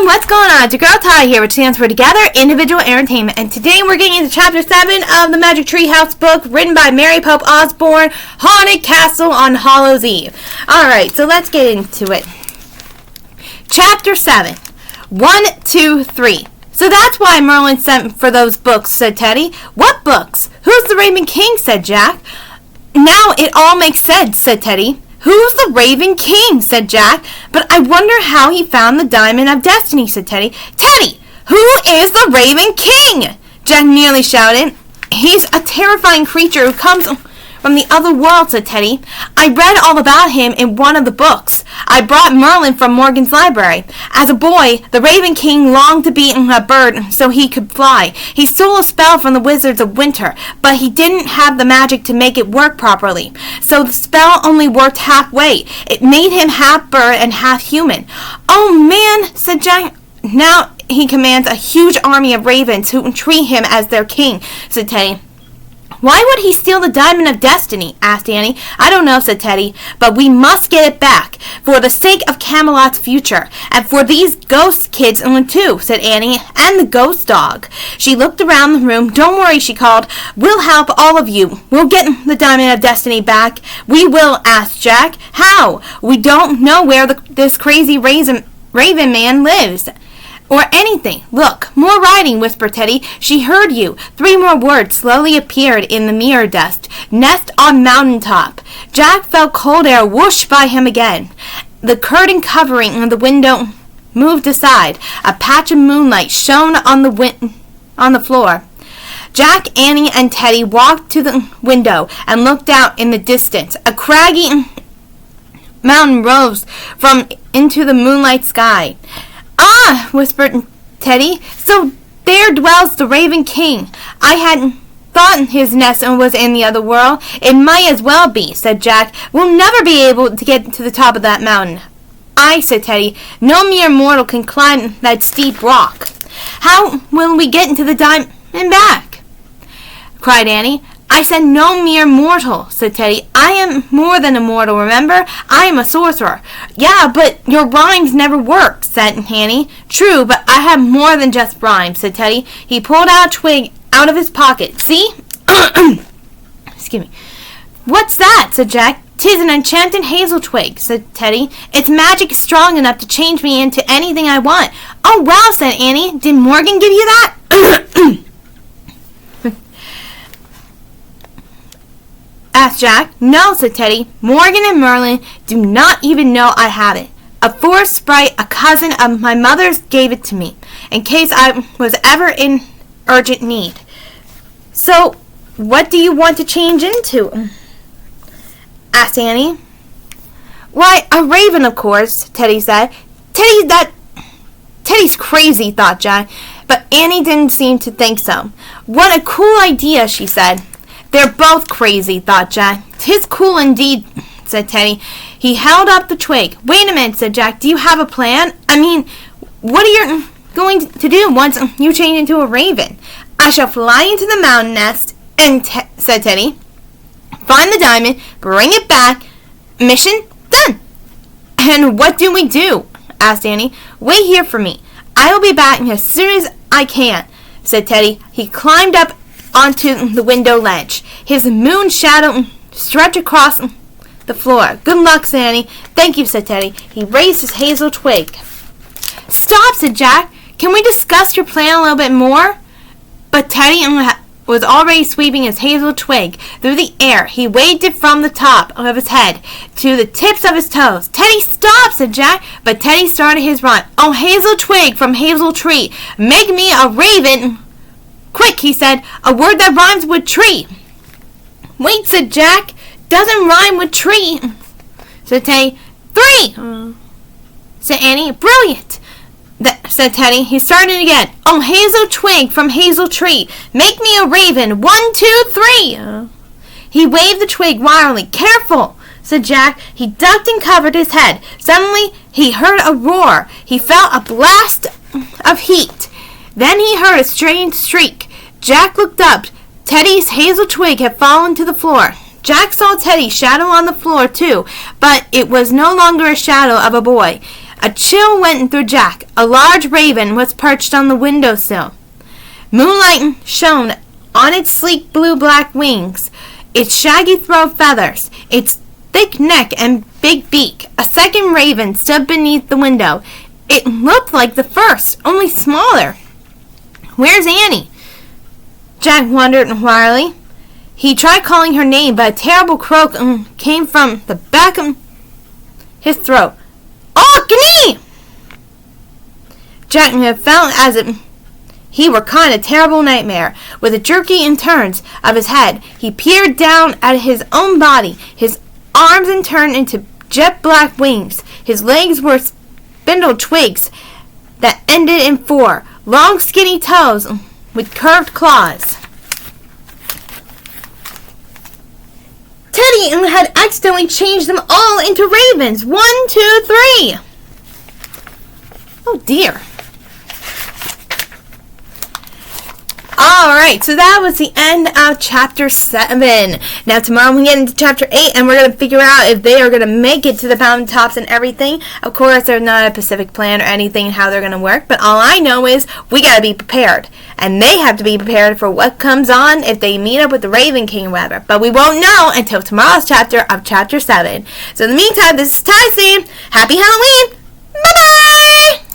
everyone, what's going on? It's your girl T.I.E here, which stands for Together Individual Entertainment. And today we're getting into Chapter 7 of the Magic Treehouse book, written by Mary Pope Osborne, Haunted Castle on Hallows Eve. Alright, so let's get into it. Chapter 7. 1, 2, 3. So that's why Merlin sent for those books, said Teddy. What books? Who's the Raven King, said Jack. Now it all makes sense, said Teddy. Who's the Raven King, said Jack. But I wonder how he found the Diamond of Destiny, said Teddy. Teddy, who is the Raven King? Jack nearly shouted. He's a terrifying creature who comes from the other world, said Teddy. I read all about him in one of the books. I brought Merlin from Morgan's library. As a boy, the Raven King longed to be a bird so he could fly. He stole a spell from the Wizards of Winter, but he didn't have the magic to make it work properly. So the spell only worked halfway. It made him half bird and half human. Oh man, said Jack. Now he commands a huge army of ravens who treat him as their king, said Teddy. Why would he steal the Diamond of Destiny? Asked Annie. I don't know, said Teddy, but we must get it back, for the sake of Camelot's future, and for these ghost kids too, said Annie, and the ghost dog. She looked around the room. Don't worry, she called. We'll help all of you. We'll get the Diamond of Destiny back. We will, asked Jack. How? We don't know where this crazy Raven man lives. Or anything. Look, more writing, whispered Teddy. She heard you. 3 more words slowly appeared in the mirror dust. Nest on mountaintop. Jack felt cold air whoosh by him again. The curtain covering the window moved aside. A patch of moonlight shone on the floor. Jack, Annie, and Teddy walked to the window and looked out in the distance. A craggy mountain rose from into the moonlight sky. Ah, whispered Teddy, so there dwells the Raven King. I hadn't thought his nest was in the other world. It might as well be, said Jack. We'll never be able to get to the top of that mountain. Aye, said Teddy. No mere mortal can climb that steep rock. How will we get into the diamond and back? Cried Annie. I said no mere mortal, said Teddy. I am more than a mortal, remember? I am a sorcerer. Yeah, but your rhymes never work, said Annie. True, but I have more than just rhymes, said Teddy. He pulled out a twig out of his pocket. See? Excuse me. What's that? Said Jack. 'Tis an enchanted hazel twig, said Teddy. Its magic is strong enough to change me into anything I want. Oh, wow, said Annie. Did Morgan give you that? Asked Jack. No, said Teddy. Morgan and Merlin do not even know I have it. A forest sprite, a cousin of my mother's, gave it to me, in case I was ever in urgent need. So, what do you want to change into? Asked Annie. Why, a raven, of course, Teddy said. Teddy's crazy, thought Jack, but Annie didn't seem to think so. What a cool idea, she said. They're both crazy, thought Jack. 'Tis cool indeed, said Teddy. He held up the twig. Wait a minute, said Jack. Do you have a plan? I mean, what are you going to do once you change into a raven? I shall fly into the mountain nest, said Teddy. Find the diamond, bring it back. Mission done. And what do we do? Asked Annie. Wait here for me. I will be back as soon as I can, said Teddy. He climbed up onto the window ledge. His moon shadow stretched across the floor. Good luck, said Annie. Thank you, said Teddy. He raised his hazel twig. Stop, said Jack. Can we discuss your plan a little bit more? But Teddy was already sweeping his hazel twig through the air. He waved it from the top of his head to the tips of his toes. Teddy, stop, said Jack. But Teddy started his run. Oh, hazel twig from hazel tree, make me a raven. Quick, he said, a word that rhymes with tree. Wait, said Jack, doesn't rhyme with tree. Said Teddy. 3, said Annie. Brilliant, said Teddy. He started again. Oh, hazel twig from hazel tree, make me a raven. 1, 2, 3. He waved the twig wildly. Careful, said Jack. He ducked and covered his head. Suddenly, he heard a roar. He felt a blast of heat. Then he heard a strange shriek. Jack looked up. Teddy's hazel twig had fallen to the floor. Jack saw Teddy's shadow on the floor, too, but it was no longer a shadow of a boy. A chill went through Jack. A large raven was perched on the windowsill. Moonlight shone on its sleek blue-black wings, its shaggy throat feathers, its thick neck and big beak. A second raven stood beneath the window. It looked like the first, only smaller. "Where's Annie?" Jack wondered wildly. He tried calling her name, but a terrible croak came from the back of his throat. "Oh, Gnie!" Jack felt as if he were caught in a terrible nightmare. With a jerky and turns of his head, he peered down at his own body. His arms turned into jet black wings. His legs were spindle twigs that ended in four long skinny toes with curved claws. Teddy had accidentally changed them all into ravens. 1, 2, 3. Oh dear. Alright, so that was the end of chapter 7. Now tomorrow we get into chapter 8 and we're going to figure out if they are going to make it to the mountaintops and everything. Of course, there's not a specific plan or anything how they're going to work, but all I know is we got to be prepared. And they have to be prepared for what comes on if they meet up with the Raven King or whatever. But we won't know until tomorrow's chapter of chapter 7. So in the meantime, this is T.I.E. saying, Happy Halloween! Bye-bye!